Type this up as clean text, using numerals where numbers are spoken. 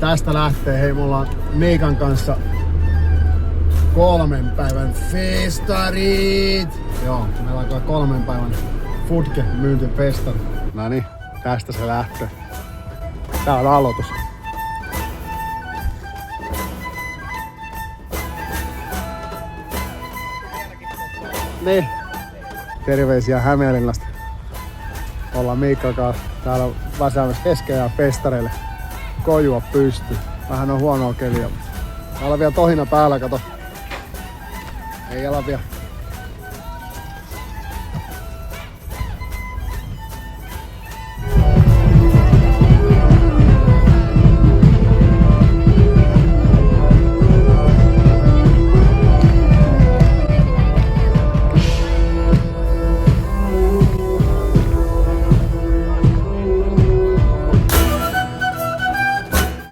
Tästä lähtee, hei, me ollaan Miikan kanssa 3 päivän festarit. Joo, meillä alkaa 3 päivän Foodke myyntifestari. Noniin, tästä se lähtee. Tää on aloitus. Niin. Terveisiä Hämeenlinnasta. Ollaan Miikka kanssa täällä väsäämässä keskellä festareille. Kojua pystyy. Vähän on huonoa keliä. Täällä on vielä tohina päällä, kato. Ei ala vielä